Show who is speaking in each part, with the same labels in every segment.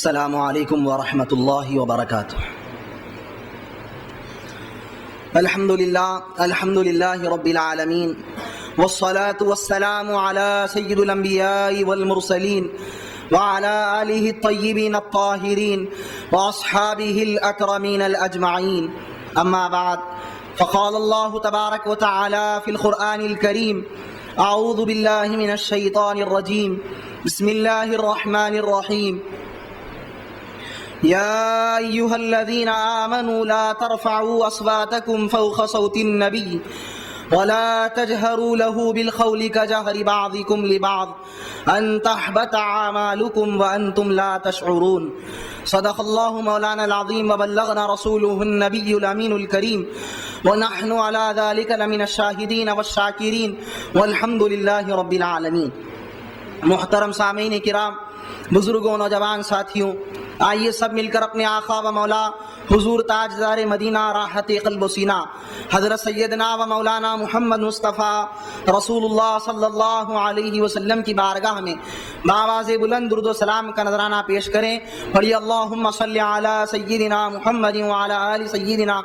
Speaker 1: السلام علیکم ورحمۃ اللہ وبرکاتہ۔ الحمد للہ رب العالمین والصلاة والسلام على سید الانبیاء والمرسلین وعلى آلہ الطیبین الطاہرین واصحابہ الاکرمین الاجمعین، اما بعد فقال اللہ تبارک وتعالی فی القرآن الکریم: اعوذ باللہ من الشیطان الرجیم، بسم اللہ الرحمن الرحیم۔ يا أيها الذين آمنوا لا ترفعوا أصواتكم فوق صوت النبي ولا تجهروا له بالقول كجهر بعضكم لبعض أن تحبط أعمالكم وأنتم لا تشعرون۔ صدق الله مولانا العظيم وبلغنا رسوله النبي الأمين الكريم ونحن على ذلك لمن الشاهدين والشاكرين والحمد لله رب العالمين۔ محترم سامعین کرام، بزرگوں، نوجوان ساتھیوں، آئیے سب مل کر اپنے آقا و مولا حضور تاجدار مدینہ راحت قلب و سینہ حضرت سیدنا و مولانا محمد مصطفیٰ رسول اللہ صلی اللہ علیہ وسلم کی بارگاہ میں بآواز بلند درود و سلام کا نذرانہ پیش کریں۔ پڑھیے: اللہم صلی علی سیدنا محمد وعلی آل سیدنا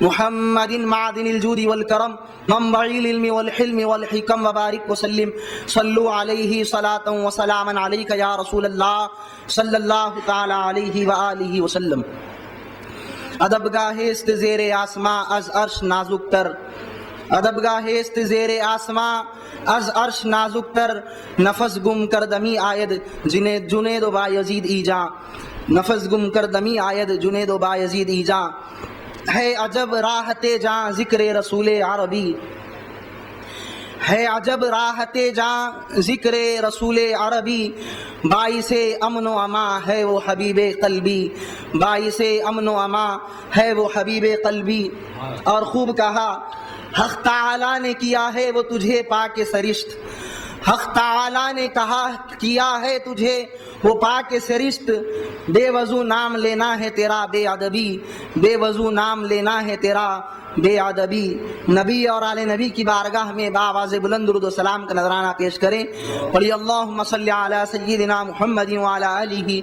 Speaker 1: محمد معدن الجود والکرم منبع العلم والحلم والحکم وبارک وسلم۔ صلو علیہ صلاۃ و سلاما علیک یا رسول اللہ صلی اللہ تعالی علیہ وآلہ وسلم۔ ادب گاہست زیر آسماں از عرش نازک تر، ادب گاہست زیر آسماں از عرش نازک تر، نفس گم کردمی آید جنید و بایزید ایجاں، نفس گم کردمی آید جنید و بایزید ایجاں۔ ہے عجب راحت جاں ذکر رسول عربی، ہے عجب راحت جاں ذکر رسول عربی، باعث امن و اما ہے وہ حبیب قلبی، باعث امن و اما ہے وہ حبیب قلبی۔ اور خوب کہا: حق تعالی نے کیا ہے وہ تجھے پاک سرشت، حق تعالی نے کیا ہے تجھے وہ پاک سرشت، بے وضو نام لینا ہے تیرا بے ادبی، بے وضو نام لینا ہے تیرا بے ادبی۔ نبی اور آل نبی کی بارگاہ میں بآواز بلند درود و سلام کا نذرانہ پیش کریں۔ پڑھیے: اللہم صلی علی سیدنا محمد وعلی آلہ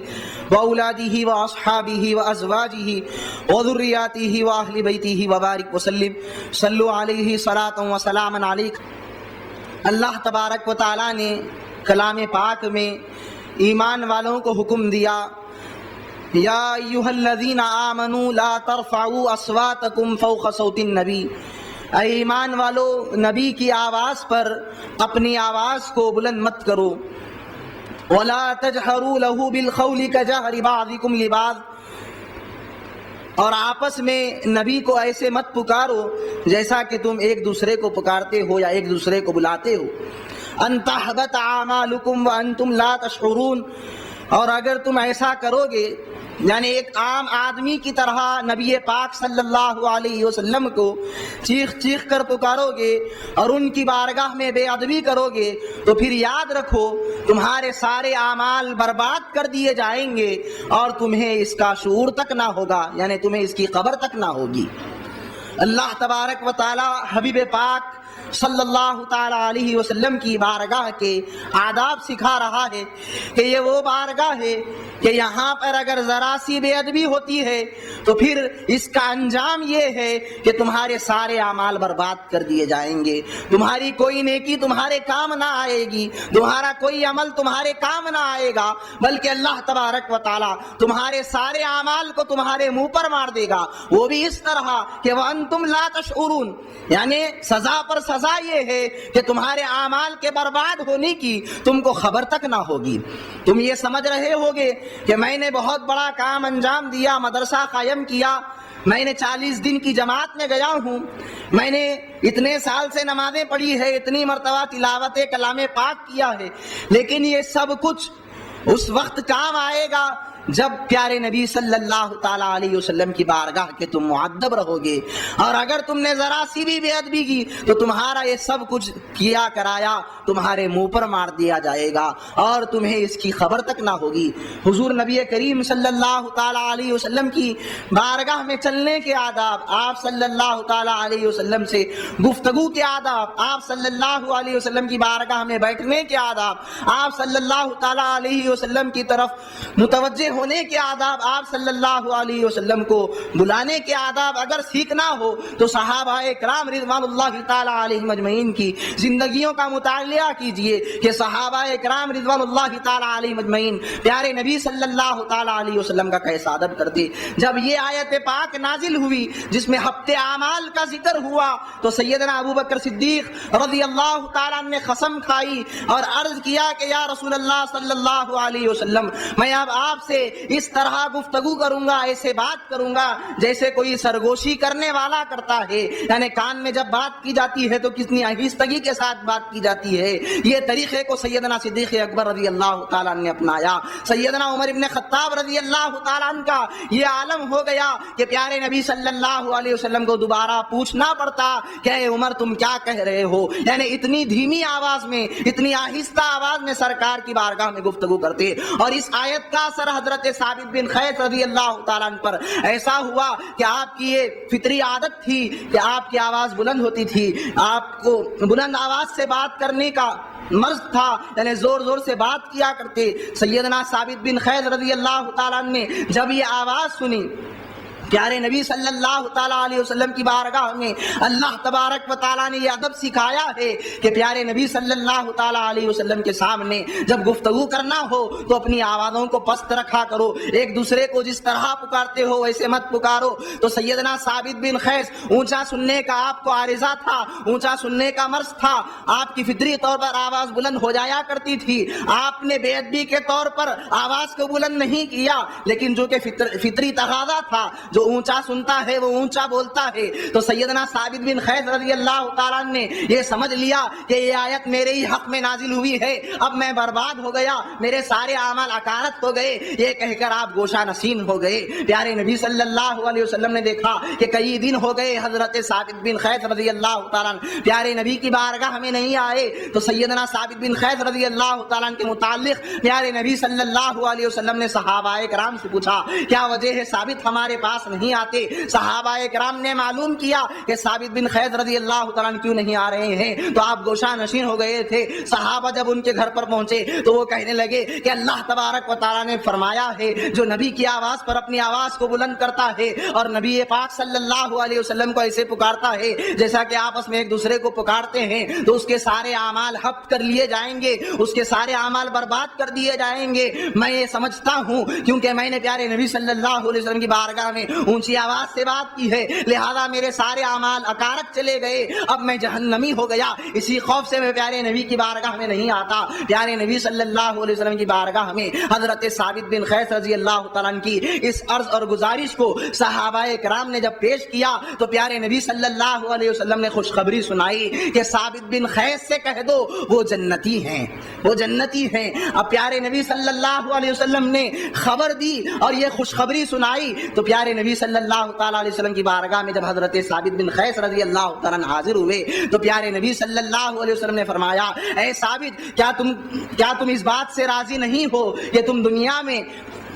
Speaker 1: واولادہ واصحابہ وازواجہ وذریاتہ واہل بیتہ وبارک وسلم۔ صلو علیہ صلاۃ و سلاما علیک۔ اللہ تبارک و تعالی نے کلام پاک میں ایمان والوں کو حکم دیا: یا ایھا الذین آمنوا لا ترفعوا اصواتکم فوق صوت النبی، اے ایمان والو، نبی کی آواز پر اپنی آواز کو بلند مت کرو، ولا تجہروا لہ بالقول کجہر بعضکم لبعض، اور آپس میں نبی کو ایسے مت پکارو جیسا کہ تم ایک دوسرے کو پکارتے ہو یا ایک دوسرے کو بلاتے ہو۔ ان تحبط اعمالکم وانتم لا تشعرون، اور اگر تم ایسا کرو گے، یعنی ایک عام آدمی کی طرح نبی پاک صلی اللہ علیہ وسلم کو چیخ چیخ کر پکارو گے اور ان کی بارگاہ میں بے ادبی کرو گے، تو پھر یاد رکھو تمہارے سارے اعمال برباد کر دیے جائیں گے اور تمہیں اس کا شعور تک نہ ہوگا، یعنی تمہیں اس کی خبر تک نہ ہوگی۔ اللہ تبارک و تعالی حبیب پاک صلی اللہ تعالی علیہ وسلم کی بارگاہ کے آداب سکھا رہا ہے کہ یہ وہ بارگاہ ہے کہ یہاں پر اگر ذرا سی بے ادبی ہوتی ہے تو پھر اس کا انجام یہ ہے کہ تمہارے سارے اعمال برباد کر دیے جائیں گے، تمہاری کوئی نیکی تمہارے کام نہ آئے گی، تمہارا کوئی عمل تمہارے کام نہ آئے گا، بلکہ اللہ تبارک و تعالی تمہارے سارے اعمال کو تمہارے منہ پر مار دے گا، وہ بھی اس طرح کہ وَأَنْتُمْ لَا تَشْعُرُونَ، یعنی سزا پر سزا یہ ہے کہ تمہارے اعمال کے برباد ہونے کی تم کو خبر تک نہ ہوگی۔ تم یہ سمجھ رہے ہوگے کہ میں نے بہت بڑا کام انجام دیا، مدرسہ قائم کیا، میں نے 40 دن کی جماعت میں گیا ہوں، میں نے اتنے سال سے نمازیں پڑھی ہے، اتنی مرتبہ تلاوت کلام پاک کیا ہے، لیکن یہ سب کچھ اس وقت کام آئے گا جب پیارے نبی صلی اللہ تعالی علیہ وسلم کی بارگاہ کے تم معدب رہو گے، اور اگر تم نے ذرا سی بھی بے ادبی کی تو تمہارا یہ سب کچھ کیا کرایا تمہارے منہ پر مار دیا جائے گا اور تمہیں اس کی خبر تک نہ ہوگی۔ حضور نبی کریم صلی اللہ تعالی علیہ وسلم کی بارگاہ میں چلنے کے آداب، آپ صلی اللہ تعالی علیہ وسلم سے گفتگو کے آداب، آپ صلی اللہ علیہ وسلم کی بارگاہ میں بیٹھنے کے آداب، آپ صلی اللہ تعالی علیہ وسلم کی طرف متوجہ ہونے کے آداب، آپ صلی اللہ علیہ وسلم کو بلانے کے آداب اگر سیکھنا ہو تو صحابہ کرام رضوان اللہ تعالی علیہم اجمعین کی زندگیوں کا مطالعہ کیجئے کہ صحابہ کرام رضوان اللہ تعالی علیہم اجمعین پیارے نبی صلی اللہ تعالی علیہ وسلم کا کیسا ادب کرتے۔ جب یہ آیت پاک نازل ہوئی جس میں ہفتے اعمال کا ذکر ہوا تو سیدنا ابو بکر صدیق رضی اللہ تعالیٰ عنہ نے قسم کھائی اور عرض کیا کہ یا رسول اللہ صلی اللہ علیہ وسلم، میں اب آپ سے اس طرح گفتگو کروں گا، ایسے بات کروں گا جیسے کوئی سرگوشی کرنے والا کرتا ہے، یعنی کان میں جب بات کی جاتی ہے تو کتنی آہستگی کے ساتھ بات کی جاتی ہے۔ یہ طریقے کو سیدنا صدیق اکبر رضی اللہ تعالیٰ عنہ نے اپنایا۔ سیدنا عمر ابن خطاب رضی اللہ تعالیٰ عنہ کا یہ عالم ہو گیا کہ پیارے نبی صلی اللہ علیہ وسلم کو دوبارہ پوچھنا پڑتا کہ اے عمر تم کیا کہہ رہے ہو، یعنی اتنی دھیمی آواز میں، اتنی آہستہ آواز میں سرکار کی بارگاہ میں گفتگو کرتے۔ اور اس آیت کا اثر حضرت ثابت بن قیس رضی اللہ تعالیٰ عنہ پر ایسا ہوا کہ آپ کی یہ فطری عادت تھی کہ آپ کی آواز بلند ہوتی تھی، آپ کو بلند آواز سے بات کرنے کا مرض تھا، یعنی زور زور سے بات کیا کرتے۔ سیدنا ثابت بن قیس رضی اللہ تعالیٰ عنہ نے جب یہ آواز سنی، پیارے نبی صلی اللہ تعالیٰ علیہ وسلم کی بارگاہ میں اللہ تبارک و تعالیٰ نے یہ ادب سکھایا ہے کہ پیارے نبی صلی اللہ تعالیٰ علیہ وسلم کے سامنے جب گفتگو کرنا ہو تو اپنی آوازوں کو پست رکھا کرو، ایک دوسرے کو جس طرح پکارتے ہو ویسے مت پکارو۔ تو سیدنا ثابت بن قیس اونچا سننے کا آپ کو عارضہ تھا، اونچا سننے کا مرض تھا، آپ کی فطری طور پر آواز بلند ہو جایا کرتی تھی۔ آپ نے بے ادبی کے طور پر آواز کو بلند نہیں کیا، لیکن جو کہ فطری تقاضا تھا، جو اونچا سنتا ہے وہ اونچا بولتا ہے۔ تو سیدنا ثابت بن قیس رضی اللہ تعالیٰ نے یہ سمجھ لیا کہ یہ آیت میرے ہی حق میں نازل ہوئی ہے، اب میں برباد ہو گیا، میرے سارے اعمال اکارت ہو گئے، یہ کہہ کر آپ گوشہ نشین ہو گئے۔ پیارے نبی صلی اللہ علیہ وسلم نے دیکھا کہ کئی دن ہو گئے حضرت ثابت بن قیس رضی اللہ تعالیٰ پیارے نبی کی بارگاہ میں نہیں آئے، تو سیدنا ثابت بن قیس رضی اللہ تعالیٰ کے متعلق پیارے نبی صلی اللہ علیہ وسلم نے صحابہ کرام سے پوچھا کیا وجہ ہے ثابت ہمارے پاس نہیں آتے؟ صحابہ کرام نے معلوم کیا کہ ثابت بن قیس رضی اللہ تعالیٰ کیوں نہیں آ رہے ہیں، تو آپ گوشہ نشین ہو گئے تھے۔ صحابہ جب ان کے گھر پر پہنچے تو وہ کہنے لگے کہ اللہ تبارک و تعالیٰ نے فرمایا ہے جو نبی کی آواز پر اپنی آواز کو بلند کرتا ہے اور نبی پاک صلی اللہ علیہ وسلم کو ایسے پکارتا ہے جیسا کہ آپس میں ایک دوسرے کو پکارتے ہیں، تو اس کے سارے اعمال حق کر لیے جائیں گے، اس کے سارے اعمال برباد کر دیے جائیں گے۔ میں یہ سمجھتا ہوں کیونکہ میں نے پیارے نبی صلی اللہ علیہ وسلم کی بارگاہ میں اونچی آواز سے بات کی ہے، لہذا میرے سارے اعمال اکارت چلے گئے، اب میں جہنمی ہو گیا، اسی خوف سے میں پیارے نبی کی بارگاہ میں نہیں آتا۔ پیارے نبی صلی اللہ علیہ وسلم کی بارگاہ میں حضرت ثابت بن قیس رضی اللہ تعالیٰ کی اس عرض اور گزارش کو صحابہ کرام نے جب پیش کیا تو پیارے نبی صلی اللہ علیہ وسلم نے خوشخبری سنائی کہ ثابت بن قیس سے کہہ دو وہ جنتی ہیں، وہ جنتی ہیں۔ اب پیارے نبی صلی اللہ علیہ وسلم نے خبر دی اور یہ خوشخبری سنائی تو پیارے نبی صلی اللہ تعالیٰ علیہ وسلم کی بارگاہ میں جب حضرت ثابت بن قیس رضی اللہ تعالیٰ حاضر ہوئے تو پیارے نبی صلی اللہ علیہ وسلم نے فرمایا اے ثابت کیا تم اس بات سے راضی نہیں ہو کہ تم دنیا میں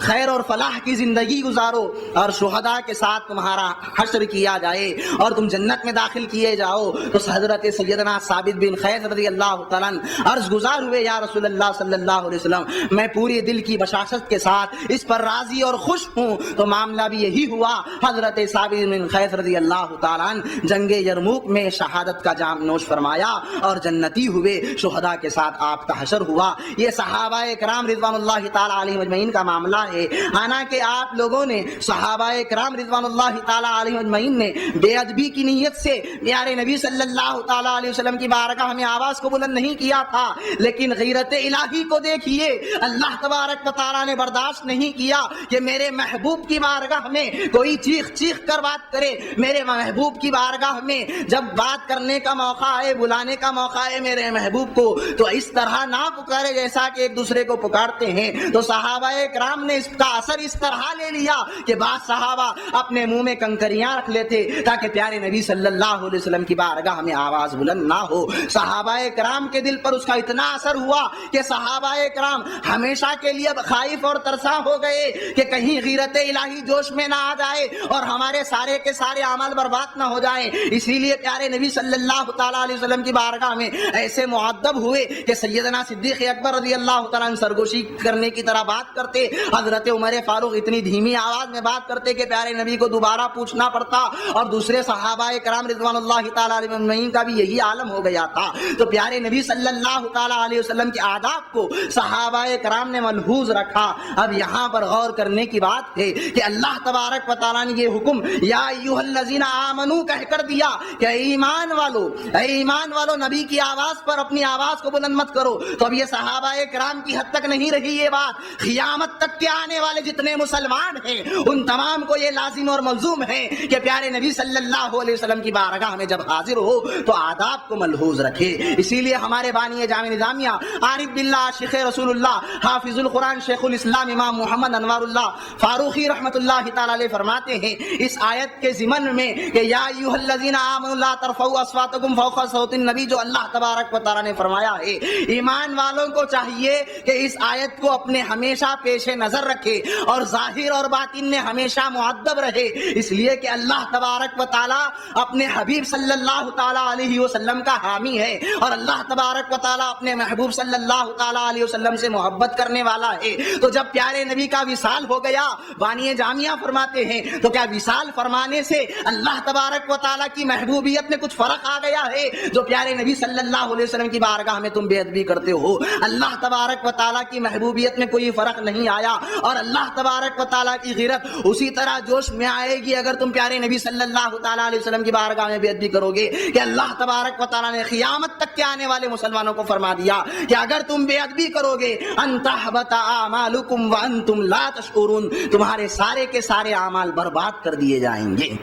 Speaker 1: خیر اور فلاح کی زندگی گزارو اور شہداء کے ساتھ تمہارا حشر کیا جائے اور تم جنت میں داخل کیے جاؤ؟ تو حضرت سیدنا ثابت بن قیس رضی اللہ تعالیٰ عرض گزار ہوئے یا رسول اللہ صلی اللہ علیہ وسلم میں پوری دل کی بشاشت کے ساتھ اس پر راضی اور خوش ہوں۔ تو معاملہ بھی یہی ہوا، حضرت ثابت بن قیس رضی اللہ تعالیٰ جنگ یرموک میں شہادت کا جام نوش فرمایا اور جنتی ہوئے، شہداء کے ساتھ آپ کا حشر ہوا۔ یہ صحابہ کرام رضوان اللہ تعالیٰ علیہ اجمعین کا معاملہ ہے، حالانکہ آپ لوگوں نے صحابہ کرام رضوان اللہ تعالیٰ علیہ اجمعین نے بے ادبی کی نیت سے پیارے نبی صلی اللہ تعالیٰ علیہ وسلم کی بارگاہ میں آواز کو بلند نہیں کیا تھا، لیکن غیرت الہی کو دیکھیے، اللہ تبارک و تعالیٰ نے برداشت نہیں کیا کہ میرے محبوب کی بارگاہ میں کوئی چیخ چیخ کر بات کرے۔ میرے محبوب کی بارگاہ میں جب بات کرنے کا موقع ہے، بلانے کا موقع ہے میرے محبوب کو، تو اس طرح نہ پکارے جیسا کہ ایک دوسرے کو پکارتے ہیں۔ تو صحابہ کرام نے اس کا اثر اس طرح لے لیا کہ بعض صحابہ اپنے منہ میں کنکریاں رکھ لیتے تاکہ پیارے نبی صلی اللہ علیہ وسلم کی بارگاہ میں آواز بلند نہ ہو۔ صحابہ کرام کے دل پر اس کا اتنا اثر ہوا کہ صحابہ کرام ہمیشہ کے لیے خائف اور ترسا ہو گئے کہ کہیں غیرت الہی جوش میں نہ آ جائے اور ہمارے سارے کے سارے اعمال برباد نہ ہو جائیں۔ اسی لیے پیارے نبی صلی اللہ تعالیٰ علیہ وسلم کی بارگاہ میں ایسے مؤدب ہوئے کہ سیدنا صدیق اکبر رضی اللہ تعالیٰ سرگوشی کرنے کی طرح بات کرتے، حضرت عمر فاروق اتنی دھیمی آواز میں بات کرتے کہ پیارے نبی کو دوبارہ پوچھنا پڑتا، اور دوسرے صحابہ کرام رضوان اللہ تعالیٰ علیہ اجمعین کا بھی یہی عالم ہو گیا تھا۔ تو پیارے نبی صلی اللہ تعالیٰ علیہ وسلم کے آداب کو صحابہ کرام نے ملحوظ رکھا۔ اب یہاں پر غور کرنے کی بات ہے کہ اللہ تبارک و تعالیٰ نے یہ حکم یا ایھا الذین آمنو کہہ کر دیا کہ اے ایمان والو نبی کی آواز پر اپنی آواز کو بلند مت کرو۔ تو اب یہ صحابہ کرام کی حد تک نہیں رہی یہ بات، قیامت تک کے آنے والے جتنے مسلمان ہیں ان تمام کو یہ لازم اور ملزوم ہے کہ پیارے نبی صلی اللہ علیہ وسلم کی بارگاہ میں جب حاضر ہو تو آداب کو ملحوظ رکھے۔ اسی لیے ہمارے بانی جامع نظامیہ عارف باللہ شیخ رسول اللہ حافظ القرآن شیخ الاسلام امام محمد انوار اللہ فاروقی رحمۃ اللہ تعالی علیہ فرماتے ہیں اس آیت کے ضمن میں کہ یا ایھا الذین آمنوا لا ترفعوا اصواتکم فوق صوت النبی، جو اللہ تبارک و تعالی نے فرمایا ہے ایمان والوں کو چاہیے کہ اس آیت کو اپنے ہمیشہ پیش نظر رکھے اور ظاہر اور باطن میں ہمیشہ مؤدب رہے، اس لیے کہ اللہ تبارک و تعالی اپنے حبیب صلی اللہ تعالی علیہ وسلم کا حامی ہے، اور اللہ تبارک و تعالی اپنے محبوب صلی اللہ تعالی علیہ وسلم سے محبت کرنے والا ہے۔ تو جب پیارے نبی کا وصال ہو گیا، بانی جامعہ فرماتے ہیں تو کیا وصال فرمانے سے اللہ تبارک و تعالی کی محبوبیت میں کچھ فرق آ گیا ہے؟ جو پیارے نبی صلی اللہ علیہ وسلم کی بارگاہ میں تم بے ادبی کرتے ہو، اللہ تبارک و تعالی کی محبوبیت میں کوئی فرق نہیں آیا، اور اللہ تبارک و تعالی کی غیرت اسی طرح جوش میں آئے گی اگر تم پیارے نبی صلی اللہ تعالی علیہ وسلم کی بارگاہ میں بے ادبی کرو گے، کہ اللہ تبارک و تعالی نے قیامت تک کے آنے والے مسلمانوں کو فرما دیا کہ اگر تم بے ادبی کرو گے ان تحبط اعمالکم وانتم لا تشعرون، تمہارے سارے کے سارے اعمال برباد کر دیے جائیں گے۔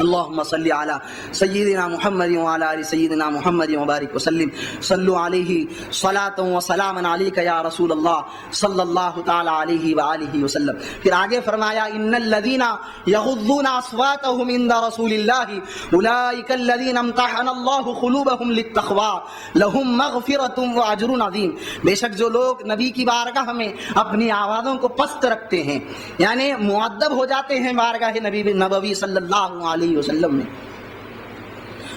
Speaker 1: اللهم صل على سيدنا محمد وعلى ال سيدنا محمد وبارك وسلم، صلوا عليه صلاة وسلاما عليك يا رسول الله صلی اللہ تعالی علیہ وآلہ وسلم۔ پھر آگے فرمایا ان الذين يغضون اصواتهم عند رسول الله اولئك الذين امتحن الله قلوبهم للتقوى لهم مغفرة واجر عظیم، بے شک جو لوگ نبی کی بارگاہ میں اپنی آوازوں کو پست رکھتے ہیں، یعنی مؤدب ہو جاتے ہیں بارگاہ نبوی صلی اللہ علیہ وسلم میں،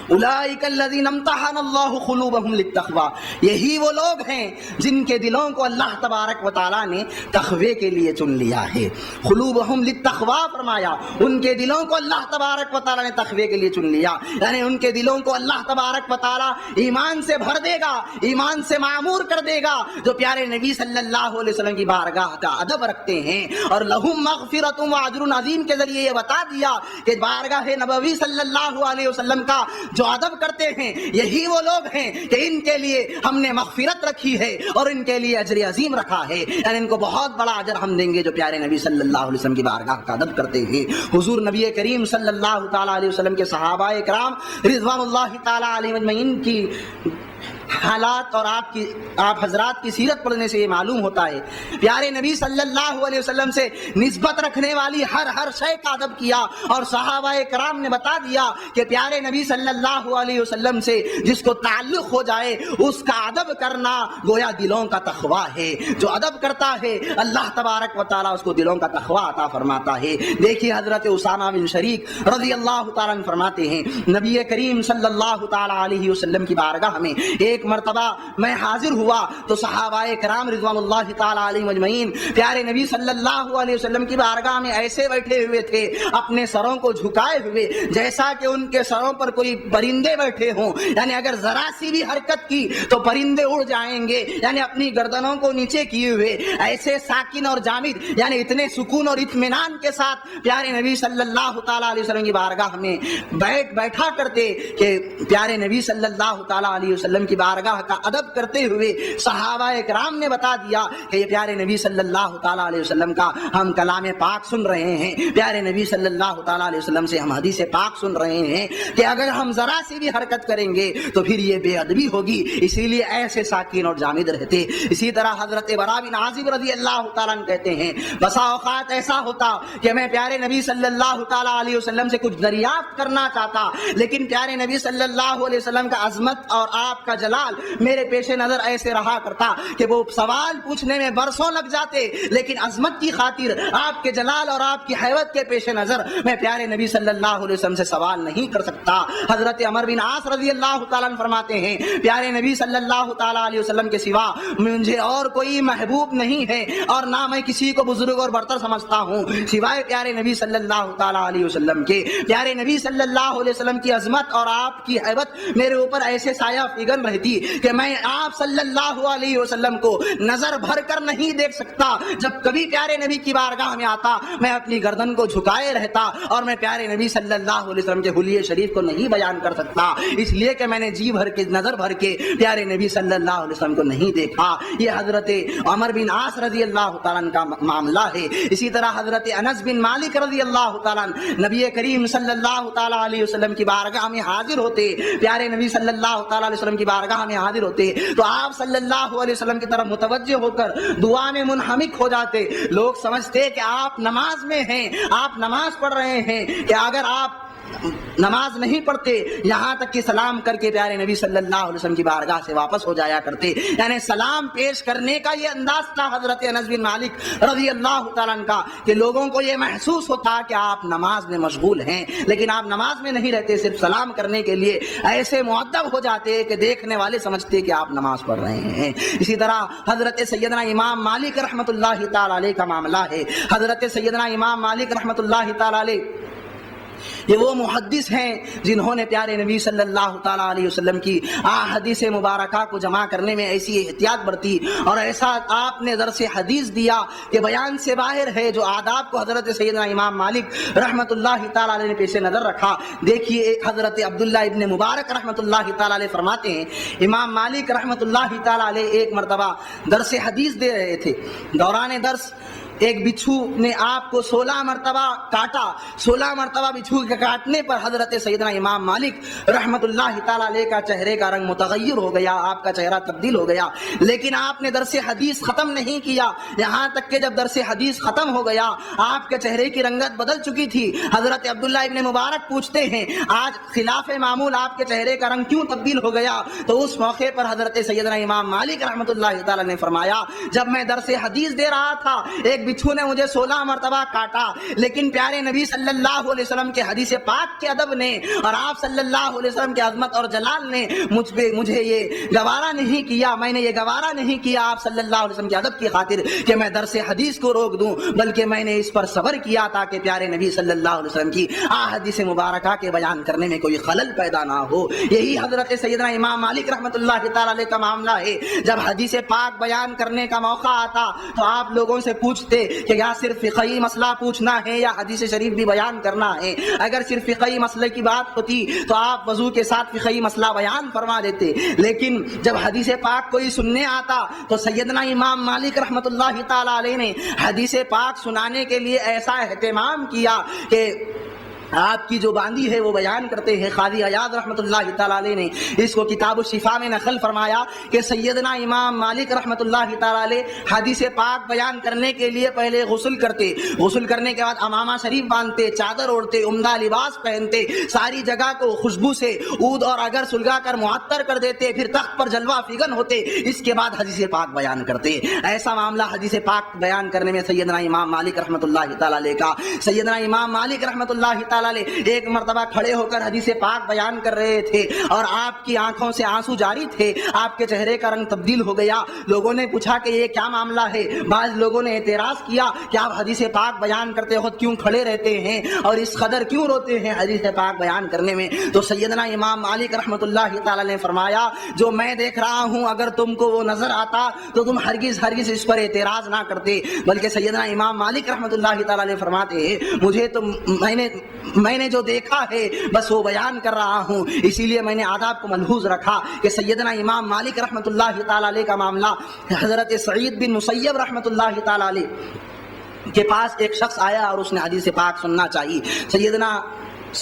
Speaker 1: اولئک الذین امتحن اللہ قلوبہم للتقوی، یہی وہ لوگ ہیں جن کے دلوں کو اللہ تبارک و تعالی نے تقوی کے لیے چن لیا ہے۔ قلوبہم للتقوی فرمایا، ان کے دلوں کو اللہ تبارک و تعالی نے تقوی کے لیے چن لیا، یعنی ان کے دلوں کو اللہ تبارک و تعالی ایمان سے بھر دے گا، ایمان سے معمور کر دے گا، جو پیارے نبی صلی اللہ علیہ وسلم کی بارگاہ کا ادب رکھتے ہیں، اور لہم مغفرۃ واجر عظیم کے ذریعے یہ بتا دیا کہ بارگاہ نبوی صلی اللہ علیہ وسلم کا جو ادب کرتے ہیں یہی وہ لوگ ہیں کہ ان کے لیے ہم نے مغفرت رکھی ہے اور ان کے لیے اجر عظیم رکھا ہے، یعنی ان کو بہت بڑا اجر ہم دیں گے جو پیارے نبی صلی اللہ علیہ وسلم کی بارگاہ کا ادب کرتے ہیں۔ حضور نبی کریم صلی اللہ تعالی علیہ وسلم کے صحابہ کرام رضوان اللہ تعالی علیہ اجمعین کی حالات اور آپ حضرات کی سیرت پڑھنے سے یہ معلوم ہوتا ہے پیارے نبی صلی اللہ علیہ وسلم سے نسبت رکھنے والی ہر شے کا ادب کیا، اور صحابہ کرام نے بتا دیا کہ پیارے نبی صلی اللہ علیہ وسلم سے جس کو تعلق ہو جائے اس کا ادب کرنا گویا دلوں کا تقوی ہے، جو ادب کرتا ہے اللہ تبارک و تعالیٰ اس کو دلوں کا تقوی عطا فرماتا ہے۔ دیکھیے حضرت اسامہ بن شریک رضی اللہ تعالیٰ عنہ فرماتے ہیں نبی کریم صلی اللہ تعالیٰ علیہ وسلم کی بارگاہ میں ایک مرتبہ میں حاضر ہوا تو صحابہ کرام رضوان اللہ تعالی علیہ مجمعین پیارے نبی صلی اللہ علیہ وسلم کی بارگاہ میں ایسے بیٹھے ہوئے تھے اپنے سروں کو جھکائے ہوئے جیسا کہ ان کے سروں پر کوئی پرندے بیٹھے ہوں، یعنی اگر ذرا سی بھی حرکت کی تو پرندے اڑ جائیں گے، یعنی اپنی گردنوں کو نیچے کیے ہوئے ایسے ساکن اور جامد، یعنی اتنے سکون اور اطمینان کے ساتھ پیارے نبی صلی اللہ تعالی علیہ وسلم کی بارگاہ میں بیٹھا کرتے کہ پیارے نبی صلی اللہ تعالی علیہ وسلم کی بارگاہ کا ادب کرتے ہوئے صحابہ کرام نے بتا دیا کہ یہ پیارے نبی صلی اللہ تعالی علیہ وسلم کا ہم کلام پاک سن رہے ہیں، پیارے نبی صلی اللہ تعالی علیہ وسلم سے ہم حدیث پاک سن رہے ہیں کہ اگر ہم ذرا سی بھی حرکت کریں گے تو پھر یہ بے ادبی ہوگی، اسی لیے ایسے ساکین اور جامد رہتے۔ اسی طرح حضرت برا بن عازب رضی اللہ تعالیٰ عنہ کہتے ہیں بسا اوقات ایسا ہوتا کہ میں پیارے نبی صلی اللہ تعالی علیہ وسلم سے کچھ دریافت کرنا چاہتا، لیکن پیارے نبی صلی اللہ علیہ وسلم کا عظمت اور آپ کا جلال جلال میرے پیش نظر ایسے رہا کرتا کہ وہ سوال پوچھنے میں برسوں لگ جاتے، لیکن عظمت کی خاطر، آپ کے جلال اور آپ کی حیبت کے پیش نظر میں پیارے نبی صلی اللہ علیہ وسلم سے سوال نہیں کر سکتا۔ حضرت عمر بن عاص رضی اللہ تعالیٰ عنہ فرماتے ہیں پیارے نبی صلی اللہ تعالیٰ علیہ وسلم کے سوا مجھے اور کوئی محبوب نہیں ہے اور نہ میں کسی کو بزرگ اور برتر سمجھتا ہوں سوائے پیارے نبی صلی اللہ تعالیٰ علیہ وسلم کے۔ پیارے نبی صلی اللہ علیہ وسلم کی عظمت اور آپ کی حیبت میرے اوپر ایسے سایہ فگن رہتی کہ میں آپ صلی اللہ علیہ وسلم کو نظر بھر کر نہیں دیکھ سکتا۔ جب کبھی پیارے نبی کی بارگاہ میں آتا میں اپنی گردن کو جھکائے رہتا اور میں پیارے نبی صلی اللہ علیہ وسلم کے حلیے شریف کو نہیں بیان کر سکتا، اس لیے کہ میں نے جی بھر کے نظر بھر کے پیارے نبی صلی اللہ علیہ وسلم کو نہیں دیکھا۔ یہ حضرت عمر بن عاص رضی اللہ تعالیٰ عنہ کا معاملہ ہے۔ اسی طرح حضرت انس بن مالک رضی اللہ تعالیٰ عنہ نبی کریم صلی اللہ تعالیٰ علیہ وسلم کی بارگاہ میں حاضر ہوتے، پیارے نبی صلی اللہ تعالیٰ علیہ وسلم کی بارگاہ میں حاضر ہوتے تو آپ صلی اللہ علیہ وسلم کی طرف متوجہ ہو کر دعا میں منہمک ہو جاتے۔ لوگ سمجھتے کہ آپ نماز میں ہیں، آپ نماز پڑھ رہے ہیں، کہ اگر آپ نماز نہیں پڑھتے یہاں تک کہ سلام کر کے پیارے نبی صلی اللہ علیہ وسلم کی بارگاہ سے واپس ہو جایا کرتے۔ یعنی سلام پیش کرنے کا یہ انداز تھا حضرت انس بن مالک رضی اللہ تعالیٰ عنہ کا کہ لوگوں کو یہ محسوس ہوتا کہ آپ نماز میں مشغول ہیں، لیکن آپ نماز میں نہیں رہتے، صرف سلام کرنے کے لیے ایسے مؤدب ہو جاتے کہ دیکھنے والے سمجھتے کہ آپ نماز پڑھ رہے ہیں۔ اسی طرح حضرت سیدنا امام مالک رحمۃ اللہ تعالیٰ علیہ کا معاملہ ہے۔ حضرت سیدنا امام مالک رحمۃ اللہ تعالیٰ علیہ یہ وہ محدث ہیں جنہوں نے پیارے نبی صلی اللہ تعالیٰ علیہ وسلم کی احادیث مبارکہ کو جمع کرنے میں ایسی احتیاط برتی اور ایسا آپ نے درس حدیث دیا کہ بیان سے باہر ہے، جو آداب کو حضرت سیدنا امام مالک رحمۃ اللہ تعالیٰ علیہ نے پیش نظر رکھا۔ دیکھیے حضرت عبداللہ ابن مبارک رحمۃ اللہ تعالیٰ علیہ فرماتے ہیں امام مالک رحمۃ اللہ تعالیٰ علیہ ایک مرتبہ درس حدیث دے رہے تھے، دوران درس ایک بچھو نے آپ کو 16 مرتبہ کاٹا۔ 16 مرتبہ بچھو کے کاٹنے پر حضرت سیدنا امام مالک رحمت اللہ تعالیٰ علیہ کا چہرے کا رنگ متغیر ہو گیا، آپ کا چہرہ تبدیل ہو گیا، لیکن آپ نے درس حدیث ختم نہیں کیا، یہاں تک کہ جب درس حدیث ختم ہو گیا آپ کے چہرے کی رنگت بدل چکی تھی۔ حضرت عبداللہ ابن مبارک پوچھتے ہیں آج خلاف معمول آپ کے چہرے کا رنگ کیوں تبدیل ہو گیا؟ تو اس موقع پر حضرت سیدنا امام مالک رحمت اللہ تعالیٰ نے فرمایا جب میں درس حدیث دے رہا تھا ایک بچھو نے مجھے 16 مرتبہ کاٹا، لیکن پیارے نبی صلی اللہ علیہ وسلم کے حدیث پاک کے ادب نے اور آپ صلی اللہ علیہ وسلم کے عظمت اور جلال نے مجھے یہ گوارا نہیں کیا، میں نے یہ گوارا نہیں کیا آپ صلی اللہ علیہ وسلم کے ادب کی خاطر کہ میں درس حدیث کو روک دوں، بلکہ میں نے اس پر صبر کیا تاکہ پیارے نبی صلی اللہ علیہ وسلم کی احادیث مبارکہ کے بیان کرنے میں کوئی خلل پیدا نہ ہو۔ یہی حضرت سیدنا امام مالک رحمت اللہ تعالیٰ علیہ کا معاملہ ہے۔ جب حدیث پاک بیان کرنے کا موقع آتا تو آپ لوگوں سے پوچھتے کہ یا صرف فقہی مسئلہ پوچھنا ہے یا حدیث شریف بھی بیان کرنا ہے؟ اگر صرف فقہی مسئلے کی بات ہوتی تو آپ وضو کے ساتھ فقہی مسئلہ بیان فرما دیتے، لیکن جب حدیث پاک کوئی سننے آتا تو سیدنا امام مالک رحمت اللہ تعالیٰ علیہ نے حدیث پاک سنانے کے لیے ایسا اہتمام کیا کہ آپ کی جو باندھی ہے وہ بیان کرتے ہیں۔ قاضی عیاض رحمت اللہ تعالیٰ علیہ نے اس کو کتاب الشفا میں نقل فرمایا کہ سیدنا امام مالک رحمت اللہ تعالیٰ علیہ حدیث پاک بیان کرنے کے لیے پہلے غسل کرتے، غسل کرنے کے بعد امامہ شریف باندھتے، چادر اوڑھتے، عمدہ لباس پہنتے، ساری جگہ کو خوشبو سے عود اور اگر سلگا کر معطر کر دیتے، پھر تخت پر جلوہ فگن ہوتے، اس کے بعد حدیث پاک بیان کرتے۔ ایسا معاملہ حدیث پاک بیان کرنے میں سیدنا امام مالک رحمت اللہ تعالیٰ علیہ کا۔ سیدنا امام مالک رحمت اللہ تعالیٰ ایک مرتبہ کھڑے ہو کر حدیث پاک بیان کر رہے تھے اور آپ کی آنکھوں سے آنسو جاری تھے، آپ کے چہرے کا رنگ تبدیل ہو گیا۔ لوگوں نے پوچھا کہ یہ کیا معاملہ ہے؟ بعض لوگوں نے اعتراض کیا کہ آپ حدیث پاک بیان کرتے وقت کیوں کھڑے رہتے ہیں اور اس قدر کیوں روتے ہیں حدیث پاک بیان کرنے میں؟ تو سیدنا امام مالک رحمت اللہ تعالی نے فرمایا جو میں دیکھ رہا ہوں اگر تم کو وہ نظر آتا تو تم ہرگز اس پر اعتراض نہ کرتے، بلکہ سیدنا امام مالک رحمت اللہ تعالی نے فرماتے ہیں مجھے تو میں نے جو دیکھا ہے بس وہ بیان کر رہا ہوں، اسی لیے میں نے آداب کو ملحوظ رکھا کہ سیدنا امام مالک رحمت اللہ تعالی علیہ کا معاملہ حضرت سعید بن مسیب رحمت اللہ تعالی علیہ کے پاس ایک شخص آیا اور اس نے حدیث پاک سننا چاہیے۔ سیدنا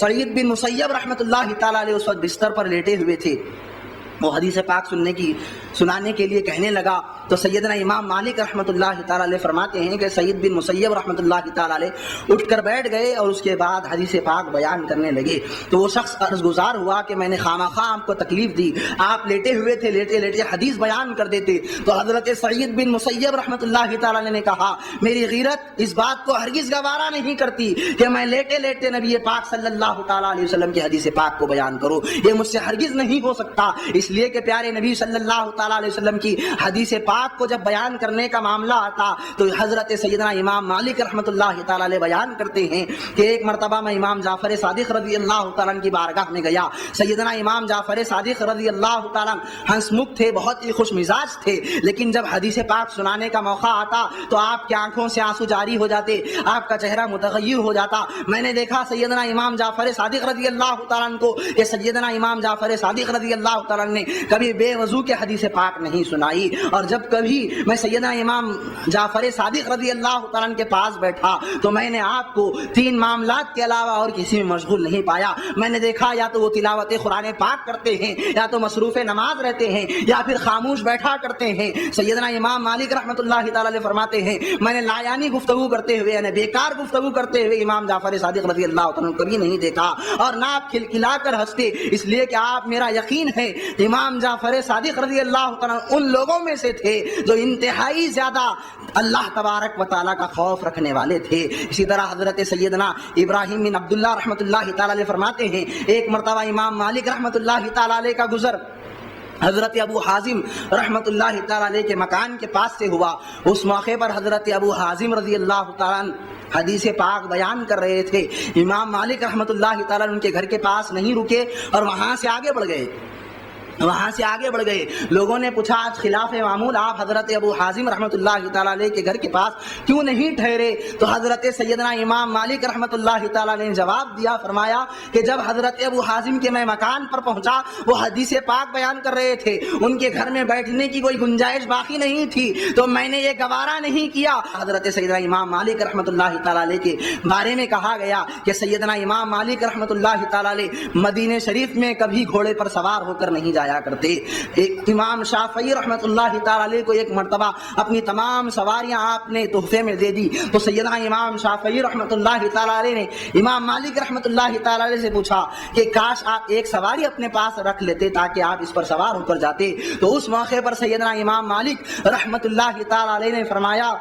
Speaker 1: سعید بن مسیب رحمت اللہ تعالی علیہ اس وقت بستر پر لیٹے ہوئے تھے، وہ حدیث پاک سنانے کے لیے کہنے لگا تو سیدنا امام مالک رحمۃ اللہ تعالی علیہ فرماتے ہیں کہ سعید بن مسیب رحمۃ اللہ تعالی علیہ اٹھ کر بیٹھ گئے اور اس کے بعد حدیث پاک بیان کرنے لگے. تو وہ شخص عرض گزار ہوا کہ میں نے خامخواہ آپ کو تکلیف دی, آپ لیٹے ہوئے تھے, لیٹے لیٹے حدیث بیان کر دیتے. تو حضرت سعید بن مسیب رحمۃ اللہ تعالی علیہ نے کہا میری غیرت اس بات کو ہرگز گوارا نہیں کرتی کہ میں لیٹے لیٹے نبی پاک صلی اللہ تعالی علیہ وسلم کی حدیث پاک کو بیان کروں, یہ مجھ سے ہرگز نہیں ہو سکتا. اس لیے کہ پیارے نبی صلی اللہ تعالی علیہ وسلم کی حدیث پاک کو جب بیان کرنے کا معاملہ آتا تو حضرت سیدنا امام مالک رحمۃ اللہ تعالی علیہ بیان کرتے ہیں کہ ایک مرتبہ میں امام جعفر صادق رضی اللہ تعالیٰ کی بارگاہ میں گیا. سیدنا امام جعفر صادق رضی اللہ تعالیٰ ہنسمکھ تھے, بہت ہی خوش مزاج تھے, لیکن جب حدیث پاک سنانے کا موقع آتا تو آپ کی آنکھوں سے آنسو جاری ہو جاتے, آپ کا چہرہ متغیر ہو جاتا. میں نے دیکھا سیدنا امام جعفر صادق رضی اللہ تعالیٰ کو کہ سیدنا امام جعفر صادق رضی اللہ تعالیٰ نے کبھی بے وضو کے حدیث پاک نہیں سنائی, اور جب کبھی میں سیدنا امام جعفر صادق رضی اللہ تعالیٰ کے پاس بیٹھا تو میں نے آپ کو 3 معاملات کے علاوہ اور کسی میں مشغول نہیں پایا. میں نے دیکھا یا تو وہ تلاوت قرآن پاک کرتے ہیں, یا تو مصروف نماز رہتے ہیں, یا پھر خاموش بیٹھا کرتے ہیں. سیدنا امام مالک رحمۃ اللہ تعالی علیہ فرماتے ہیں میں نے لایانی گفتگو کرتے ہوئے, یعنی بیکار گفتگو کرتے ہوئے امام جعفر صادق رضی اللہ تعالیٰ کبھی نہیں دیکھا, اور نہ آپ کھلکھلا کر ہنستے, اس لیے کہ آپ میرا یقین ہے امام جعفر صادق رضی اللہ تعالیٰ ان لوگوں میں سے تھے جو انتہائی زیادہ اللہ تبارک و تعالیٰ کا خوف رکھنے والے تھے. اسی طرح حضرت سیدنا ابراہیم بن عبداللہ رحمۃ اللہ تعالی علیہ فرماتے ہیں ایک مرتبہ امام مالک رحمۃ اللہ تعالی علیہ کا گزر حضرت ابو حازم رحمۃ اللہ تعالی علیہ کے مکان کے پاس سے ہوا. اس موقع پر حضرت ابو حازم رضی اللہ تعالی حدیث پاک بیان کر رہے تھے. امام مالک رحمۃ اللہ تعالی ان کے گھر کے پاس نہیں رکے اور وہاں سے آگے بڑھ گئے. لوگوں نے پوچھا آج خلاف معمول آپ حضرت ابو حازم رحمۃ اللہ تعالی علیہ کے گھر کے پاس کیوں نہیں ٹھہرے؟ تو حضرت سیدنا امام مالک رحمۃ اللہ تعالی علیہ نے جواب دیا, فرمایا کہ جب حضرت ابو حازم کے میں مکان پر پہنچا وہ حدیث پاک بیان کر رہے تھے, ان کے گھر میں بیٹھنے کی کوئی گنجائش باقی نہیں تھی, تو میں نے یہ گوارا نہیں کیا. حضرت سیدنا امام مالک رحمۃ اللہ تعالی علیہ کے بارے میں کہا گیا کہ سیدنا امام مالک رحمۃ اللہ تعالی علیہ مدینہ شریف میں کبھی گھوڑے پر سوار ہو کر نہیں جایا کرتے. ایک امام شافعی رحمۃ اللہ تعالی علیہ کو ایک مرتبہ اپنی تمام سواریاں آپ نے تحفے میں دے دی, تو سیدنا امام شافعی رحمۃ اللہ تعالی علیہ نے امام مالک رحمۃ اللہ تعالی علیہ سے پوچھا کہ کاش آپ ایک سواری اپنے پاس رکھ لیتے تاکہ آپ اس پر سوار ہو کر جاتے. تو اس موقع پر سیدنا امام مالک رحمۃ اللہ تعالی علیہ نے فرمایا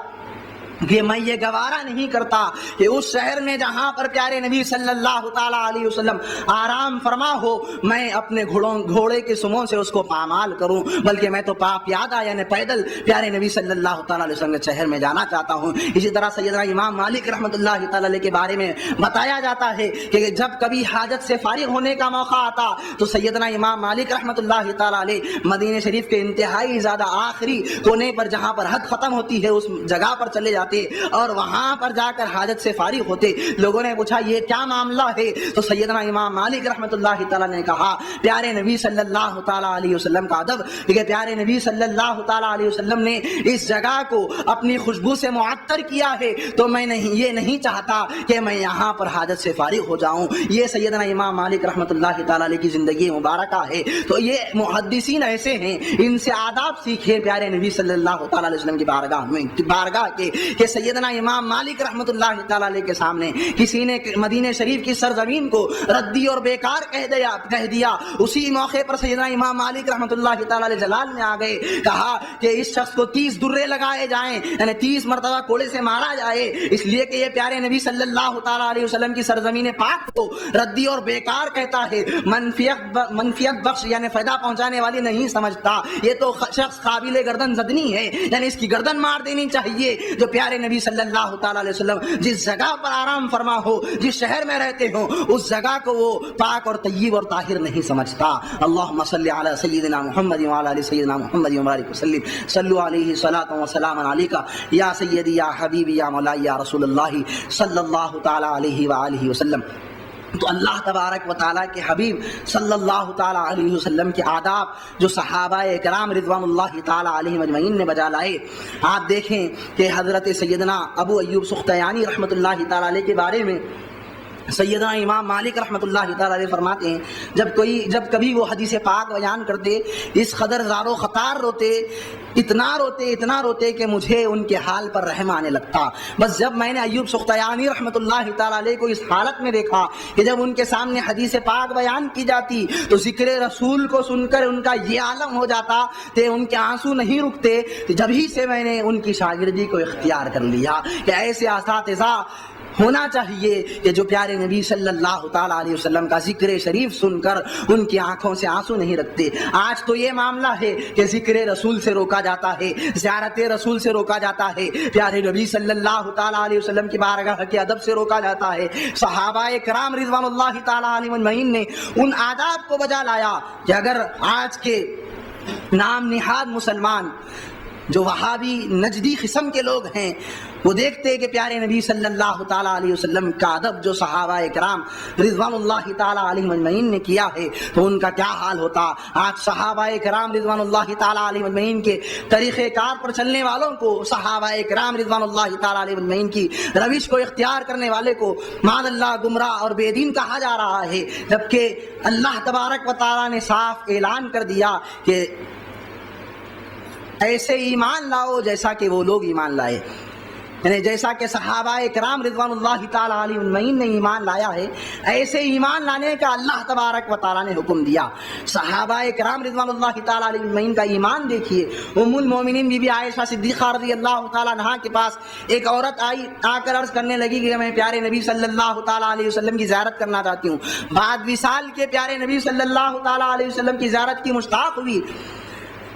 Speaker 1: کہ میں یہ گوارا نہیں کرتا کہ اس شہر میں جہاں پر پیارے نبی صلی اللہ تعالی علیہ وسلم آرام فرما ہو میں اپنے گھوڑے کے سموں سے اس کو پامال کروں, بلکہ میں تو پیادہ یعنی پیدل پیارے نبی صلی اللہ تعالی علیہ وسلم کے شہر میں جانا چاہتا ہوں. اسی طرح سیدنا امام مالک رحمۃ اللہ تعالی علیہ کے بارے میں بتایا جاتا ہے کہ جب کبھی حاجت سے فارغ ہونے کا موقع آتا تو سیدنا امام مالک رحمۃ اللہ تعالی علیہ مدینہ شریف کے انتہائی زیادہ آخری کونے پر جہاں پر حد ختم ہوتی ہے اس جگہ پر چلے جاتے اور وہاں پر جا کر حاجت سے فارغ ہوتے. لوگوں نے پوچھا یہ کیا معاملہ ہے؟ تو سیدنا امام مالک رحمۃ اللہ تعالی نے کہا پیارے نبی صلی اللہ تعالی علیہ وسلم کا ادب, کہ پیارے نبی صلی اللہ تعالی علیہ وسلم نے اس جگہ کو اپنی خوشبو سے معطر کیا ہے, تو میں یہ نہیں چاہتا کہ میں یہاں پر حاجت سے فارغ ہو جاؤں. یہ سیدنا امام مالک رحمۃ اللہ تعالی علیہ کی زندگی مبارکہ ہے. تو یہ محدثین ایسے ہیں, ان سے آداب سیکھیں پیارے نبی صلی اللہ تعالی علیہ وسلم کی بارگاہ کے کہ سیدنا امام مالک رحمۃ اللہ تعالی علیہ کے سامنے کسی نے مدینہ شریف کی سرزمین کو ردی اور بیکار کہہ دیا. اسی موقع پر سیدنا امام مالک رحمۃ اللہ تعالی علیہ جلال میں آ گئے, کہا کہ اس شخص کو 30 درے لگائے جائیں, یعنی 30 مرتبہ کوڑے سے مارا جائے, اس لیے کہ یہ پیارے نبی صلی اللہ تعالی علیہ وسلم کی سرزمین پاک کو ردی اور بیکار کہتا ہے, منفیت بخش یعنی فائدہ پہنچانے والی نہیں سمجھتا. یہ تو شخص قابل گردن زدنی ہے, یعنی اس کی گردن مار دینی چاہیے. جو پیارے نبی صلی اللہ تعالی علیہ وسلم جس جگہ پر آرام فرما ہو, جس شہر میں رہتے ہو, اس جگہ کو وہ پاک اور طیب اور طاہر نہیں سمجھتا. اللہم صلی علی سیدنا محمد وعلی آل سیدنا محمد وبارک وسلم. صلو علیہ صلاۃ و سلام علیک یا سیدی یا حبیبی یا مولائی یا رسول اللہ صلی اللہ تعالی علیہ وآلہ وسلم. تو اللہ تبارک و تعالیٰ کے حبیب صلی اللہ تعالیٰ علیہ وسلم کے آداب جو صحابہ کرام رضوان اللہ تعالیٰ علیہم اجمعین نے بجا لائے. آپ دیکھیں کہ حضرت سیدنا ابو ایوب سختیانی رحمۃ اللہ تعالیٰ علیہ کے بارے میں سیدنا امام مالک رحمۃ اللہ تعالی علیہ فرماتے ہیں جب کبھی وہ حدیث پاک بیان کرتے اس قدر زار و خطار روتے، اتنا روتے کہ مجھے ان کے حال پر رحم آنے لگتا۔ بس جب میں نے ایوب سختیانی رحمۃ اللہ تعالی علیہ کو اس حالت میں دیکھا کہ جب ان کے سامنے حدیث پاک بیان کی جاتی تو ذکر رسول کو سن کر ان کا یہ عالم ہو جاتا کہ ان کے آنسو نہیں رکتے، جبھی سے میں نے ان کی شاگردی کو اختیار کر لیا کہ ایسے اساتذہ ہونا چاہیے کہ جو پیارے نبی صلی اللہ تعالیٰ علیہ وسلم کا ذکر شریف سن کر ان کی آنکھوں سے آنسو نہیں رکھتے۔ آج تو یہ معاملہ ہے کہ ذکر رسول سے روکا جاتا ہے، زیارت رسول سے روکا جاتا ہے، پیارے نبی صلی اللہ تعالیٰ علیہ وسلم کی بارگاہ کے ادب سے روکا جاتا ہے۔ صحابہ کرام رضوان اللہ تعالیٰ علیہ اجمعین نے ان آداب کو بجا لایا کہ اگر آج کے نام نہاد مسلمان جو وہابی نجدی قسم کے لوگ ہیں وہ دیکھتے کہ پیارے نبی صلی اللہ تعالیٰ علیہ وسلم کا ادب جو صحابہ کرام رضوان اللہ تعالیٰ علیہ اجمعین نے کیا ہے تو ان کا کیا حال ہوتا۔ آج صحابہ کرام رضوان اللہ تعالیٰ علیہ اجمعین کے طریقہ کار پر چلنے والوں کو، صحابہ کرام رضوان اللہ تعالیٰ علیہ اجمعین کی روش کو اختیار کرنے والے کو معاذ اللہ گمراہ اور بے دین کہا جا رہا ہے، جبکہ اللہ تبارک و تعالیٰ نے صاف اعلان کر دیا کہ ایسے ایمان لاؤ جیسا کہ وہ لوگ ایمان لائے، یعنی جیسا کہ صحابہ کرام رضوان اللہ تعالیٰ علیہ اجمعین نے ایمان لایا ہے ایسے ایمان لانے کا اللہ تبارک و تعالیٰ نے حکم دیا۔ صحابہ کرام رضوان اللہ تعالیٰ علیہ اجمعین کا ایمان دیکھیے۔ ام المومنین بی بی عائشہ صدیقہ رضی اللہ تعالیٰ عنہا کے پاس ایک عورت آ کر عرض کرنے لگی کہ میں پیارے نبی صلی اللہ تعالیٰ علیہ وسلم کی زیارت کرنا چاہتی ہوں۔ بعد وصال کے پیارے نبی صلی اللہ تعالیٰ علیہ وسلم کی زیارت کی مشتاق ہوئی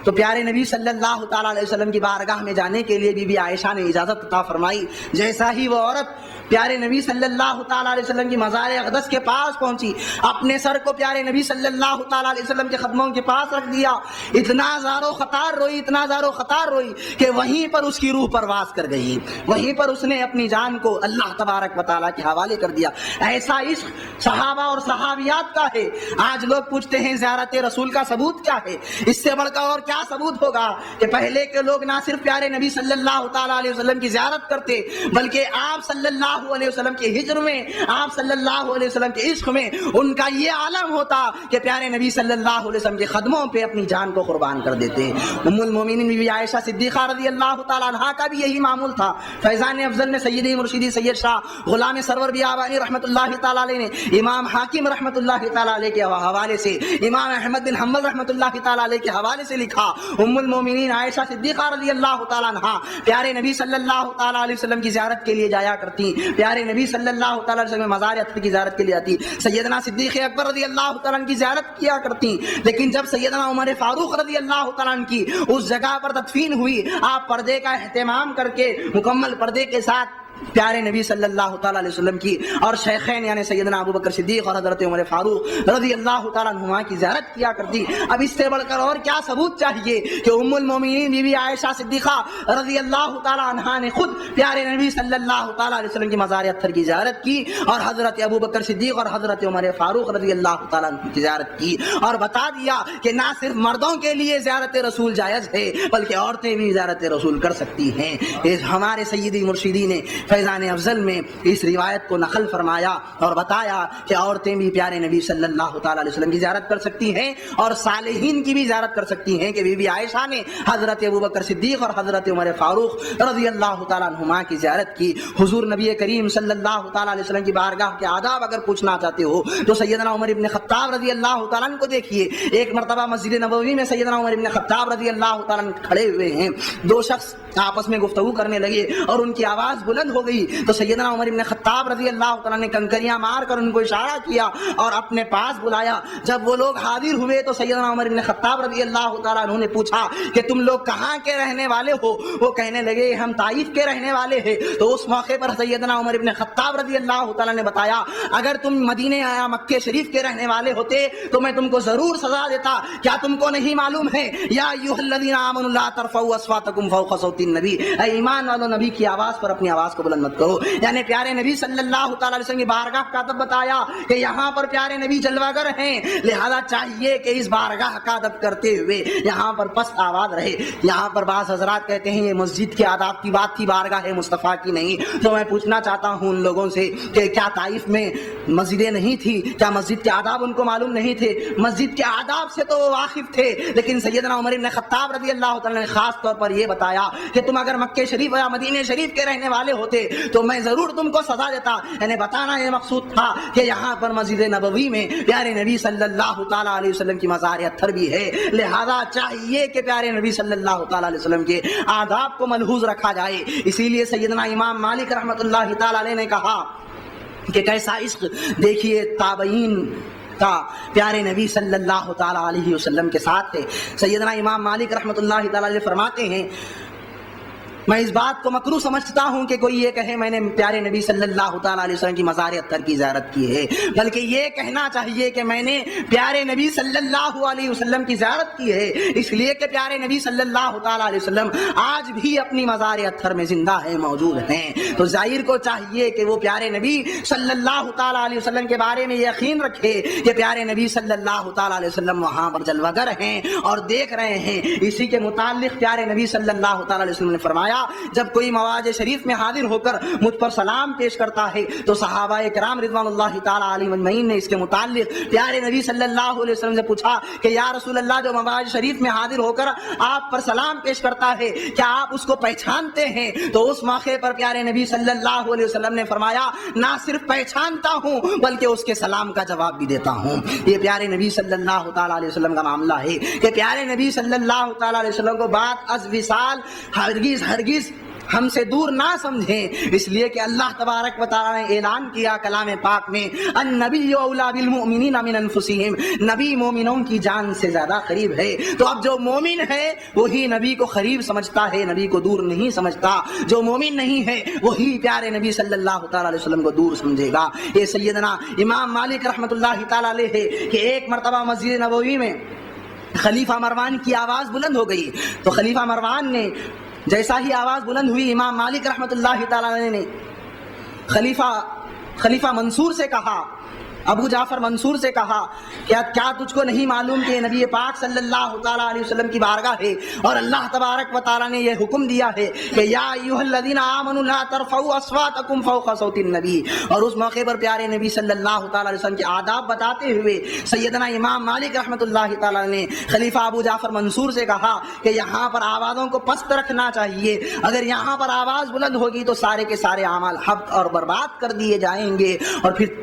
Speaker 1: تو پیارے نبی صلی اللہ تعالیٰ علیہ وسلم کی بارگاہ میں جانے کے لیے بی بی عائشہ نے اجازت عطا فرمائی۔ جیسا ہی وہ عورت پیارے نبی صلی اللہ تعالیٰ علیہ وسلم کی مزار اقدس کے پاس پہنچی، اپنے سر کو پیارے نبی صلی اللہ تعالیٰ علیہ وسلم کے قدموں کے پاس رکھ دیا، اتنا زار و خطار روئی کہ وہیں پر اس کی روح پرواز کر گئی، وہیں پر اس نے اپنی جان کو اللہ تبارک و تعالیٰ کے حوالے کر دیا۔ ایسا عشق صحابہ اور صحابیات کا ہے۔ آج لوگ پوچھتے ہیں زیارت رسول کا ثبوت کیا ہے؟ اس سے بڑھ کر اور کیا ثبوت ہوگا کہ پہلے کے لوگ نہ صرف پیارے نبی صلی اللہ تعالیٰ علیہ وسلم کی زیارت کرتے بلکہ آپ صلی اللہ علیہ وسلم کے ہجر میں، آپ صلی اللہ علیہ وسلم کے عشق میں ان کا یہ عالم ہوتا کہ پیارے نبی صلی اللہ علیہ وسلم کے قدموں پہ اپنی جان کو قربان کر دیتے۔ ام المومنین بی بی عائشہ صدیقہ رضی اللہ تعالیٰ عنہا کا بھی یہی معمول تھا۔ فیضان افضل میں سیدی مرشدی سید شاہ غلام سرور بیابانی رحمۃ اللہ تعالیٰ علیہ نے امام حاکم رحمۃ اللہ تعالیٰ علیہ کے حوالے سے، امام احمد بن حنبل رحمۃ اللہ تعالیٰ علیہ کے حوالے سے لکھا، ام المومنین عائشہ صدیقہ رضی اللہ تعالیٰ عنہا پیارے نبی صلی اللہ تعالیٰ علیہ وسلم کی زیارت کے لیے جایا کرتی، پیارے نبی صلی اللہ تعالیٰ علیہ وسلم مزار اطہر کی زیارت کے لیے آتی، سیدنا صدیق اکبر رضی اللہ تعالیٰ عنہ کی زیارت کیا کرتی، لیکن جب سیدنا عمر فاروق رضی اللہ تعالیٰ عنہ کی اس جگہ پر تدفین ہوئی، آپ پردے کا اہتمام کر کے مکمل پردے کے ساتھ پیارے نبی صلی اللہ تعالیٰ علیہ وسلم کی اور شیخین یعنی سیدنا ابو بکر صدیق اور حضرت عمر فاروق رضی اللہ تعالیٰ عنہما کی زیارت کیا کرتی۔ اب اس سے بڑھ کر اور کیا ثبوت چاہیے کہ ام المومنین بی بی عائشہ صدیقہ رضی اللہ تعالیٰ عنہا نے خود پیارے نبی صلی اللہ تعالیٰ علیہ وسلم کی مزار اطہر کی زیارت کی اور حضرت ابو بکر صدیق اور حضرت عمر فاروق رضی اللہ تعالیٰ عنہ کی زیارت کی، اور بتا دیا کہ نہ صرف مردوں کے لیے زیارت رسول جائز ہے بلکہ عورتیں بھی زیارت رسول کر سکتی ہیں۔ ہمارے سیدی مرشدی نے فیضان افضل میں اس روایت کو نقل فرمایا اور بتایا کہ عورتیں بھی پیارے نبی صلی اللہ تعالیٰ علیہ وسلم کی زیارت کر سکتی ہیں اور صالحین کی بھی زیارت کر سکتی ہیں، کہ بی بی عائشہ نے حضرت ابوبکر صدیق اور حضرت عمر فاروق رضی اللہ تعالیٰ عنہما کی زیارت کی۔ حضور نبی کریم صلی اللہ تعالیٰ علیہ وسلم کی بارگاہ کے آداب اگر پوچھنا چاہتے ہو تو سیدنا عمر ابن خطاب رضی اللہ تعالیٰ عنہ کو دیکھیے۔ ایک مرتبہ مسجد نبوی میں سیدنا عمر ابن خطاب رضی اللہ تعالیٰ عنہ کھڑے ہوئے ہیں، دو شخص آپس میں گفتگو کرنے لگے اور ان کی آواز بلند ہو گئی تو سیدنا عمر ابن خطاب رضی اللہ تعالیٰ نے کنکریاں مار کر ان کو اشارہ کیا اور اپنے پاس بلایا۔ جب وہ لوگ حاضر ہوئے تو سیدنا عمر ابن خطاب رضی اللہ تعالیٰ عنہ نے پوچھا کہ تم لوگ کہاں کے رہنے والے ہو؟ وہ کہنے لگے ہم طائف کے رہنے والے ہیں۔ تو اس موقع پر سیدنا عمر ابن خطاب رضی اللہ تعالیٰ نے بتایا اگر تم مدینے یا مکہ شریف کے رہنے والے ہوتے تو میں تم کو ضرور سزا دیتا، کیا تم کو نہیں معلوم ہے یا ایھا الذین آمنوا لا ترفعوا اصواتکم فوق صوت النبی، اے ایمان والو نبی کی آواز پر اپنی آواز کو بلند مت کرو۔ یعنی پیارے نبی صلی اللہ تعالی علیہ وسلم کی بارگاہ کا ادب بتایا کہ یہاں پر پیارے نبی جلوہ گر ہیں، لہذا چاہیے کہ اس بارگاہ کا ادب کرتے ہوئے یہاں پر پست آواز رہے۔ یہاں پر بعض حضرات کہتے ہیں یہ مسجد کے آداب کی بات تھی، بارگاہ مصطفیٰ کی نہیں۔ تو میں پوچھنا چاہتا ہوں ان لوگوں سے کہ کیا طائف میں مسجدیں نہیں تھی؟ کیا مسجد کے آداب ان کو معلوم نہیں تھے؟ مسجد کے آداب سے تو وہ واقف تھے، لیکن سیدنا عمر بن خطاب رضی اللہ تعالیٰ نے خاص طور پر یہ بتایا کہ تم اگر مکہ شریف یا مدینہ شریف کے رہنے والے ہوتے تو میں ضرور تم کو سزا دیتا۔ یعنی بتانا یہ مقصود تھا کہ یہاں پر مسجد نبوی میں پیارے نبی صلی اللہ تعالیٰ علیہ وسلم کی مزار اطہر بھی ہے، لہذا چاہیے کہ پیارے نبی صلی اللہ تعالیٰ علیہ وسلم کے آداب کو ملحوظ رکھا جائے۔ اسی لیے سیدنا امام مالک رحمۃ اللہ تعالیٰ علیہ نے کہا کہ کیسا عشق دیکھیے تابعین کا پیارے نبی صلی اللہ تعالیٰ علیہ وسلم کے ساتھ ہے۔ سیدنا امام مالک رحمۃ اللہ تعالیٰ علیہ فرماتے ہیں میں اس بات کو مکروہ سمجھتا ہوں کہ کوئی یہ کہے میں نے پیارے نبی صلی اللہ تعالیٰ علیہ وسلم کی مزار اطہر کی زیارت کی ہے، بلکہ یہ کہنا چاہیے کہ میں نے پیارے نبی صلی اللہ علیہ وسلم کی زیارت کی ہے، اس لیے کہ پیارے نبی صلی اللہ تعالیٰ علیہ وسلم آج بھی اپنی مزار اطہر میں زندہ ہیں، موجود ہیں۔ تو زائر کو چاہیے کہ وہ پیارے نبی صلی اللہ تعالیٰ علیہ وسلم کے بارے میں یقین رکھے کہ پیارے نبی صلی اللہ تعالیٰ علیہ وسلم وہاں پر جلوہ گر ہیں اور دیکھ رہے ہیں۔ اسی کے متعلق پیارے نبی صلی اللہ تعالیٰ علیہ وسلم نے فرمایا جب کوئی مواج شریف میں حاضر ہو کر مجھ پر سلام پیش کرتا ہے تو صحابہ کرام رضوان اللہ تعالیٰ علیہم اجمعین نے اس کے متعلق پیارے نبی صلی اللہ علیہ وسلم سے پوچھا کہ یا رسول اللہ جو مواج شریف میں حاضر ہو کر آپ پر سلام پیش کرتا ہے کیا آپ اس کو پہچانتے ہیں؟ تو اس موقع پر پیارے نبی صلی اللہ علیہ وسلم نے فرمایا نہ صرف پہچانتا ہوں بلکہ اس کے سلام کا جواب بھی دیتا ہوں۔ یہ پیارے نبی صلی اللہ تعالیٰ علیہ وسلم کا معاملہ ہے کہ پیارے نبی صلی اللہ تعالیٰ علیہ وسلم کو بات از وصال ہرگز ہم سے دور نہ سمجھیں، اس لیے کہ اللہ تبارک و تعالیٰ نے اعلان کیا کلام پاک میں النبی اولیٰ بالمؤمنین من انفسہم، نبی مومنوں کی جان سے زیادہ قریب ہے۔ تو اب جو مومن ہے وہی نبی کو قریب سمجھتا ہے، نبی کو دور نہیں سمجھتا۔ جو مومن نہیں ہے وہی پیارے نبی صلی اللہ تعالیٰ علیہ وسلم کو دور سمجھے گا۔ یہ سیدنا امام مالک رحمۃ اللہ تعالیٰ علیہ ہے کہ ایک مرتبہ مسجد نبوی میں خلیفہ مروان کی آواز بلند ہو گئی، تو خلیفہ مروان نے جیسا ہی آواز بلند ہوئی امام مالک رحمۃ اللہ تعالیٰ علیہ نے خلیفہ منصور سے کہا، ابو جعفر منصور سے کہا کیا تجھ کو نہیں معلوم کہ نبی پاک صلی اللہ تعالیٰ علیہ وسلم کی بارگاہ ہے اور اللہ تبارک و تعالیٰ نے یہ حکم دیا ہے کہ یا ایھا الذین آمنوا لا ترفعوا اصواتکم فوق صوت النبی، اور اس موقع پر پیارے نبی صلی اللہ تعالیٰ علیہ وسلم کے آداب بتاتے ہوئے سیدنا امام مالک رحمۃ اللہ تعالیٰ نے خلیفہ ابو جعفر منصور سے کہا کہ یہاں پر آوازوں کو پست رکھنا چاہیے، اگر یہاں پر آواز بلند ہوگی تو سارے کے سارے اعمال حبط اور برباد کر دیے جائیں گے۔ اور پھر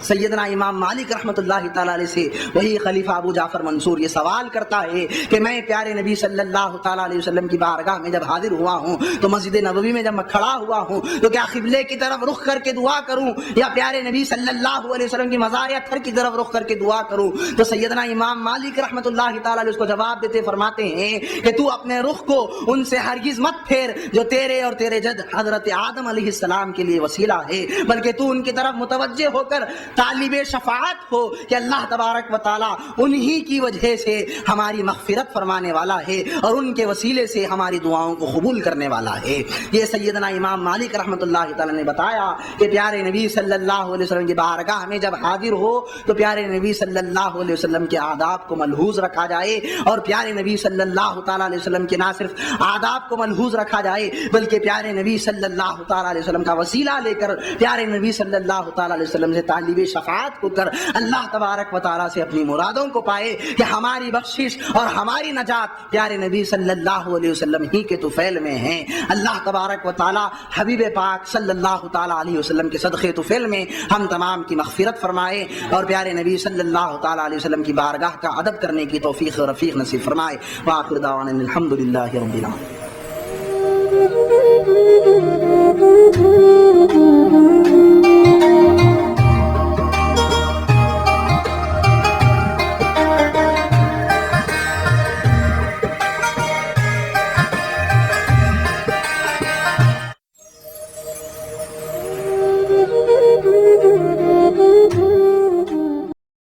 Speaker 1: سیدنا امام مالک رحمۃ اللہ تعالیٰ علیہ سے وہی خلیفہ ابو جعفر منصور یہ سوال کرتا ہے کہ میں پیارے نبی صلی اللہ تعالیٰ علیہ وسلم کی بارگاہ میں جب حاضر ہوا ہوں تو مسجد نبوی میں جب میں کھڑا ہوا ہوں تو کیا قبلے کی طرف رخ کر کے دعا کروں یا پیارے نبی صلی اللہ علیہ وسلم کی مزار اطہر کی طرف رخ کر کے دعا کروں؟ تو سیدنا امام مالک رحمۃ اللہ تعالیٰ علیہ اس کو جواب دیتے فرماتے ہیں کہ تو اپنے رخ کو ان سے ہرگز مت پھیر جو تیرے اور تیرے جد حضرت آدم علیہ السلام کے لیے وسیلہ ہے، بلکہ تو ان کی طرف متوجہ ہو کر طالب شفاعت ہو کہ اللہ تبارک و تعالیٰ انہی کی وجہ سے ہماری مغفرت فرمانے والا ہے اور ان کے وسیلے سے ہماری دعاؤں کو قبول کرنے والا ہے۔ یہ سیدنا امام مالک رحمۃ اللہ تعالیٰ نے بتایا کہ پیارے نبی صلی اللہ علیہ وسلم کی بارگاہ میں جب حاضر ہو تو پیارے نبی صلی اللہ علیہ وسلم کے آداب کو ملحوظ رکھا جائے، اور پیارے نبی صلی اللہ تعالیٰ علیہ وسلم کے نہ صرف آداب کو ملحوظ رکھا جائے بلکہ پیارے نبی صلی اللہ تعالیٰ علیہ وسلم کا وسیلہ لے کر پیارے نبی صلی اللہ تعالیٰ علیہ وسلم سے طالب شفاعت کو کر اللہ تبارک و تعالیٰ سے اپنی مرادوں کو پائے کہ ہماری بخشش اور ہماری نجات پیارے نبی صلی اللہ علیہ وسلم ہی کے طفیل میں ہیں۔ اللہ تبارک و تعالیٰ حبیب پاک صلی اللہ تعالیٰ علیہ وسلم کے صدقے طفیل میں ہم تمام کی مغفرت فرمائے اور پیارے نبی صلی اللہ تعالیٰ علیہ وسلم کی بارگاہ کا ادب کرنے کی توفیق و رفیق نصیب فرمائے۔ وآخر دعوانا الحمد للہ رب العالمین۔